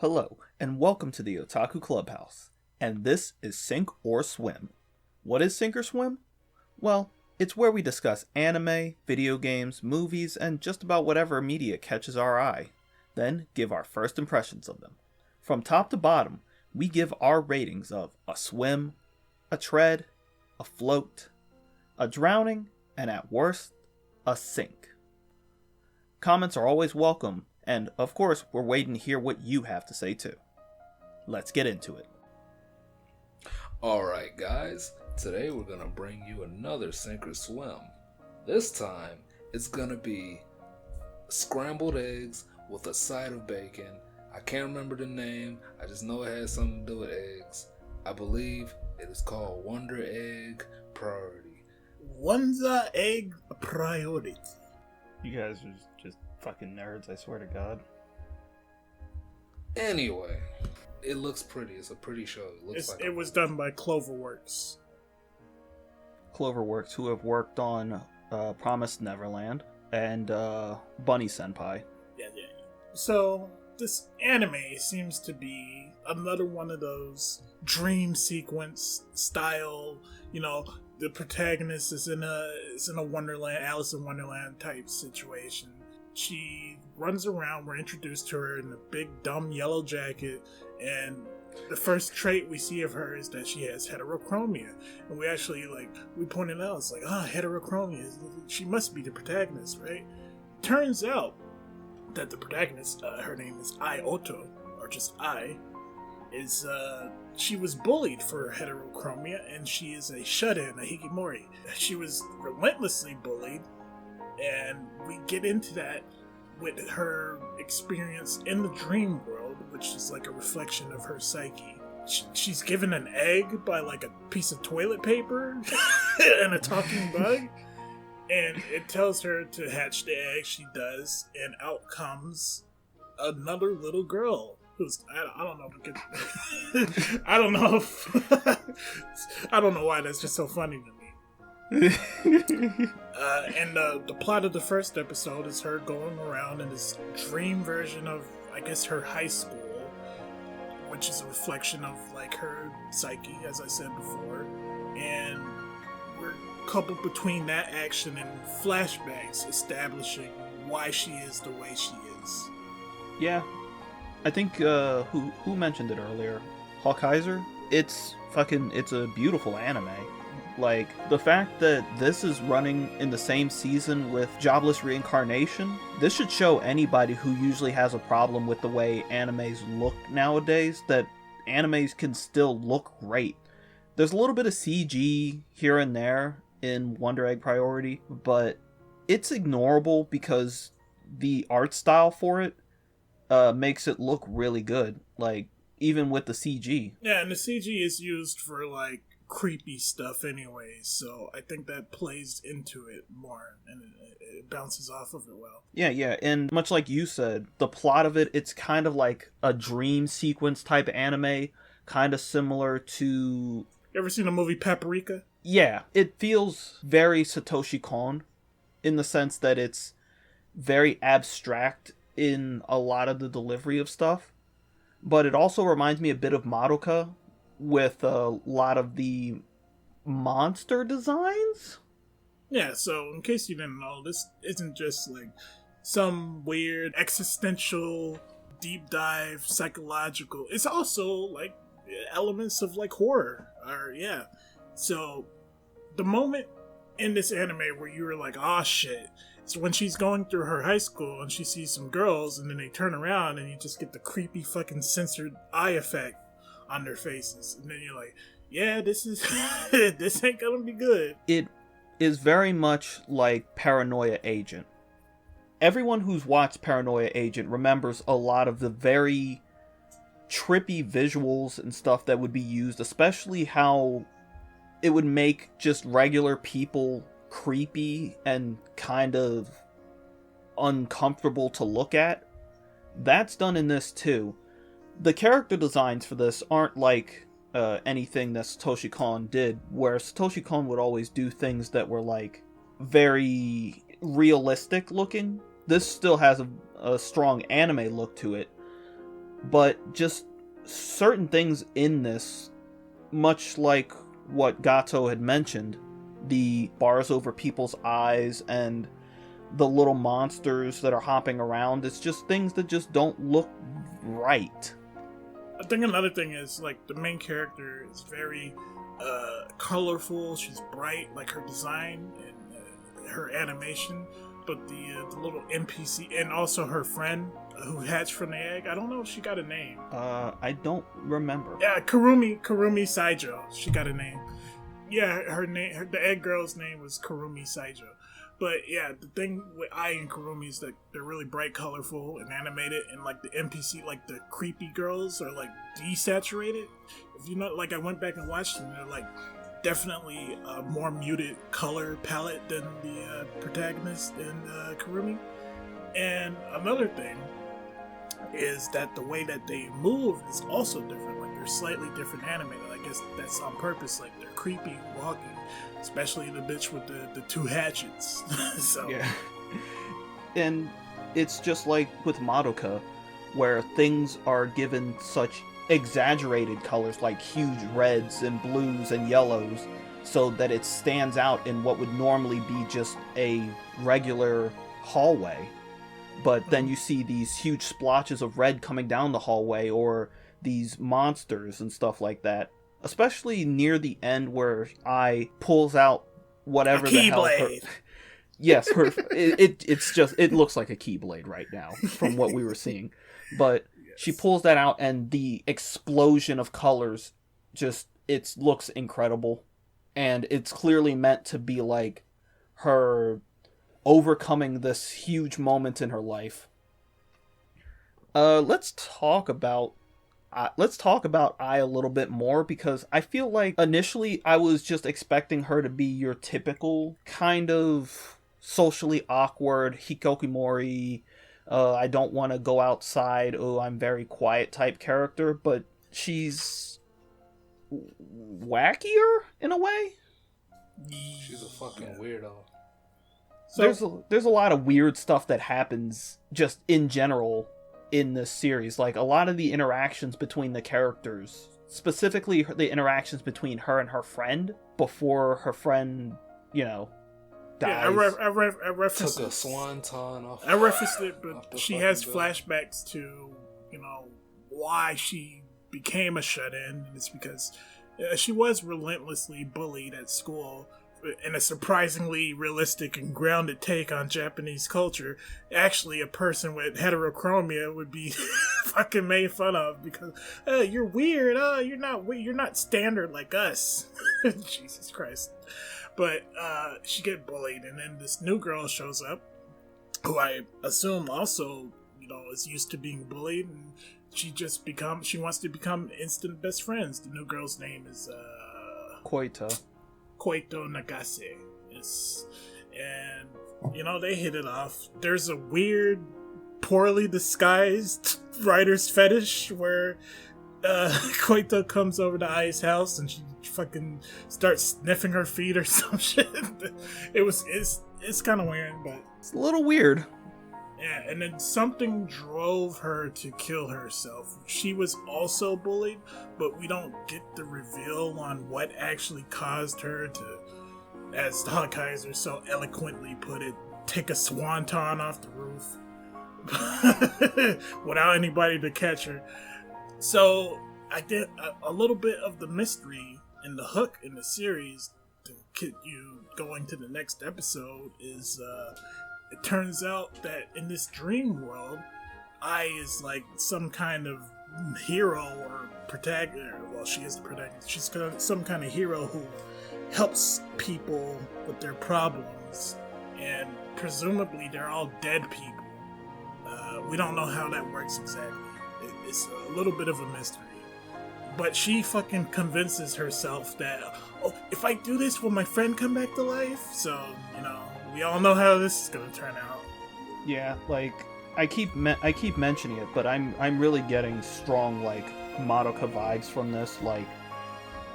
Hello, and welcome to the Otaku Clubhouse. And this is Sink or Swim. What is Sink or Swim? Well, it's where we discuss anime, video games, movies, and just about whatever media catches our eye. Then give our first impressions of them. From top to bottom, we give our ratings of a swim, a tread, a float, a drowning, and at worst, a sink. Comments are always welcome, and of course, we're waiting to hear what you have to say too. Let's get into it. Alright guys, today we're going to bring you another Sink or Swim. This time, it's going to be scrambled eggs with a side of bacon. I can't remember the name, I just know it has something to do with eggs. I believe it is called Wonder Egg Priority. Wonder Egg Priority. You guys are just fucking nerds, I swear to God. Anyway, it looks pretty. It's a pretty show. It was done by Cloverworks. Cloverworks, who have worked on Promised Neverland and Bunny Senpai. Yeah. So, this anime seems to be another one of those dream sequence style, the protagonist is in a Wonderland, Alice in Wonderland type situation. She runs around, we're introduced to her in a big dumb yellow jacket, and the first trait we see of her is that she has heterochromia. And we actually, we pointed out, it's heterochromia, she must be the protagonist, right? Turns out that the protagonist, her name is Ai Oto, or just Ai, is, she was bullied for her heterochromia, and she is a shut-in, a hikimori. She was relentlessly bullied, and we get into that with her experience in the dream world, which is like a reflection of her psyche. She's given an egg by a piece of toilet paper and a talking bug, and it tells her to hatch the egg. She does, and out comes another little girl who's I don't know. I don't know if I don't know why that's just so funny to me. And the plot of the first episode is her going around in this dream version of, I guess, her high school, which is a reflection of her psyche, as I said before, and we're coupled between that action and flashbacks establishing why she is the way she is. Yeah, I think who mentioned it earlier, Hawkeiser. It's a beautiful anime. The fact that this is running in the same season with Jobless Reincarnation, this should show anybody who usually has a problem with the way animes look nowadays that animes can still look great. There's a little bit of CG here and there in Wonder Egg Priority, but it's ignorable because the art style for it makes it look really good, even with the CG. Yeah, and the CG is used for, creepy stuff anyways, so I think that plays into it more, and it bounces off of it well. Yeah, and much like you said, the plot of it's kind of like a dream sequence type anime, kind of similar to... You ever seen the movie Paprika? Yeah, it feels very Satoshi Kon, in the sense that it's very abstract in a lot of the delivery of stuff, but it also reminds me a bit of Madoka, with a lot of the monster designs. Yeah, so in case you didn't know, this isn't just some weird existential deep dive psychological. It's also elements of horror. So the moment in this anime where you were oh shit, it's when she's going through her high school and she sees some girls and then they turn around and you just get the creepy fucking censored eye effect on their faces, and then you're yeah, this is this ain't gonna be good. It is very much like Paranoia Agent. Everyone who's watched Paranoia Agent remembers a lot of the very trippy visuals and stuff that would be used, especially how it would make just regular people creepy and kind of uncomfortable to look at. That's done in this too. The character designs for this aren't anything that Satoshi Kon did, where Satoshi Kon would always do things that were very realistic looking. This still has a strong anime look to it, but just certain things in this, much like what Gato had mentioned, the bars over people's eyes and the little monsters that are hopping around, it's just things that just don't look right. I think another thing is, like, the main character is very colorful. She's bright, like her design and her animation. But the little NPC and also her friend who hatched from the egg, I don't know if she got a name. I don't remember. Yeah, Kurumi Saijo. She got a name. Yeah, the egg girl's name was Kurumi Saijo. But yeah, the thing with Ai and Kurumi is that they're really bright, colorful, and animated, and like the NPC, like the creepy girls, are like desaturated. If you know, like I went back and watched them, they're like definitely a more muted color palette than the protagonist in Kurumi. And another thing is that the way that they move is also different. Like they're slightly different animated. I guess that's on purpose. Like they're creepy walking. Especially the bitch with the two hatchets. So. Yeah. And it's just like with Madoka, where things are given such exaggerated colors, like huge reds and blues and yellows, so that it stands out in what would normally be just a regular hallway. But then you see these huge splotches of red coming down the hallway, or these monsters and stuff like that. Especially near the end where Ai pulls out whatever the hell her... Yes, it looks like a Keyblade right now from what we were seeing. But yes. She pulls that out and the explosion of colors it looks incredible. And it's clearly meant to be like her overcoming this huge moment in her life. Let's talk about Ai a little bit more, because I feel like initially I was just expecting her to be your typical kind of socially awkward hikikorimori, I don't want to go outside, I'm very quiet type character, but she's wackier in a way. She's a fucking weirdo. So there's a lot of weird stuff that happens just in general in this series. Like a lot of the interactions between the characters, specifically the interactions between her and her friend before her friend, dies. Yeah, I referenced took a swanton off. I referenced it, but she has flashbacks to, why she became a shut-in, and it's because she was relentlessly bullied at school. In a surprisingly realistic and grounded take on Japanese culture, actually a person with heterochromia would be fucking made fun of because you're weird. You're not standard like us. Jesus Christ. But she get bullied, and then this new girl shows up, who I assume also is used to being bullied, and she wants to become instant best friends. The new girl's name is Koito Nagase. Yes. And, they hit it off. There's a weird, poorly disguised writer's fetish where Koito comes over to Ai's house and she fucking starts sniffing her feet or some shit. It's kind of weird, but... It's a little weird. Yeah, and then something drove her to kill herself. She was also bullied, but we don't get the reveal on what actually caused her to, as Hawkeiser so eloquently put it, take a swanton off the roof without anybody to catch her. So I did a little bit of the mystery and the hook in the series to get you going to the next episode is... it turns out that in this dream world, Ai is like some kind of hero or protagonist. Well, she is the protagonist. She's some kind of hero who helps people with their problems, and presumably they're all dead people. We don't know how that works exactly. It's a little bit of a mystery. But she fucking convinces herself that, if I do this, will my friend come back to life? So, we all know how this is gonna turn out. Yeah, like I keep mentioning it, but I'm really getting strong like Madoka vibes from this. Like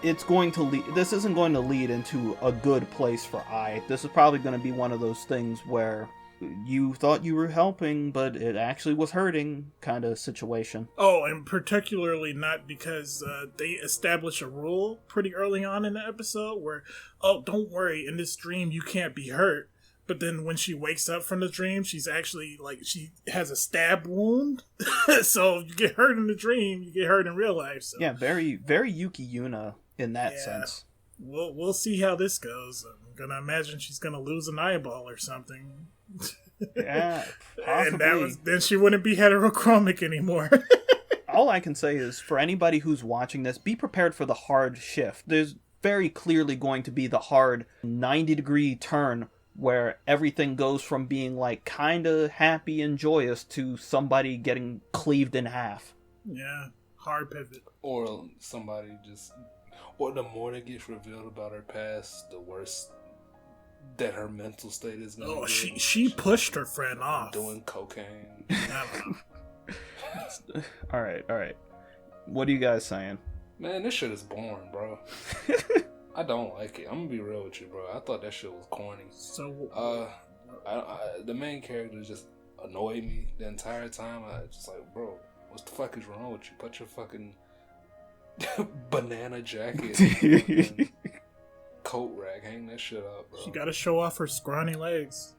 it's going to lead. This isn't going to lead into a good place for Ai. This is probably going to be one of those things where you thought you were helping, but it actually was hurting kind of situation. Oh, and particularly not because they establish a rule pretty early on in the episode where, oh, don't worry, in this dream you can't be hurt. But then when she wakes up from the dream, she's actually, like, she has a stab wound. So you get hurt in the dream, you get hurt in real life. So. Yeah, very, very Yuki Yuna in that sense. We'll see how this goes. I'm gonna imagine she's gonna lose an eyeball or something. Yeah, possibly. And then she wouldn't be heterochromic anymore. All I can say is, for anybody who's watching this, be prepared for the hard shift. There's very clearly going to be the hard 90-degree turn where everything goes from being like kind of happy and joyous to somebody getting cleaved in half. Yeah, hard pivot. Or somebody just... Or the more that gets revealed about her past, the worse that her mental state is going to be. Oh, she pushed her friend off. Doing cocaine. Alright. What are you guys saying? Man, this shit is boring, bro. I don't like it. I'm gonna be real with you, bro. I thought that shit was corny. So, the main character just annoyed me the entire time. I just like, bro, what the fuck is wrong with you? Put your fucking banana jacket, and coat rack, hang that shit up, bro. She gotta show off her scrawny legs.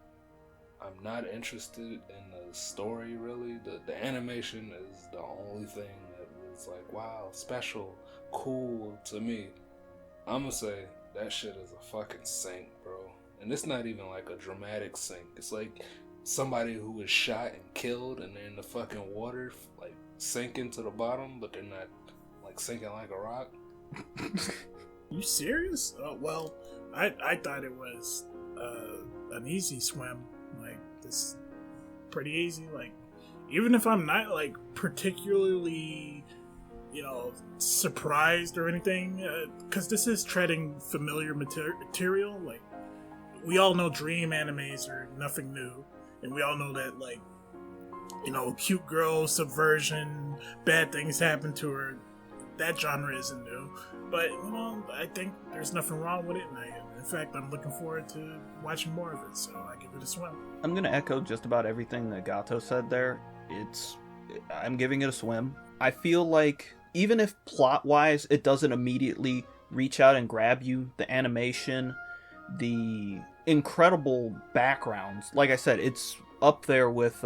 I'm not interested in the story, really. The animation is the only thing that was like, wow, special, cool to me. I'm gonna say that shit is a fucking sink, bro. And it's not even like a dramatic sink. It's like somebody who was shot and killed and they're in the fucking water, like sinking to the bottom, but they're not like sinking like a rock. You serious? Oh, well, I thought it was an easy swim. Like, this pretty easy. Like, even if I'm not like particularly, surprised or anything, because this is treading familiar material. Like, we all know dream animes are nothing new, and we all know that, like, cute girl subversion, bad things happen to her. That genre isn't new, but I think there's nothing wrong with it. And in fact, I'm looking forward to watching more of it. So I give it a swim. I'm gonna echo just about everything that Gato said there. I'm giving it a swim. I feel like even if plot-wise it doesn't immediately reach out and grab you, the animation, the incredible backgrounds, like I said, it's up there with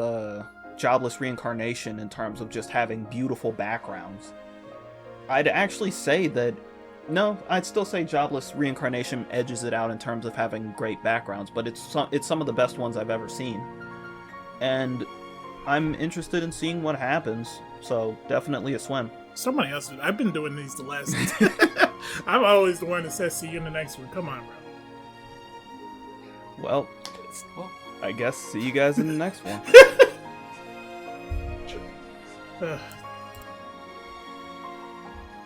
Jobless Reincarnation in terms of just having beautiful backgrounds. I'd actually say that, no, I'd still say Jobless Reincarnation edges it out in terms of having great backgrounds, but it's some of the best ones I've ever seen. And I'm interested in seeing what happens, so definitely a swim. Somebody else did. I've been doing these the last... I'm always the one that says, see you in the next one. Come on, bro. Well, I guess see you guys in the next one.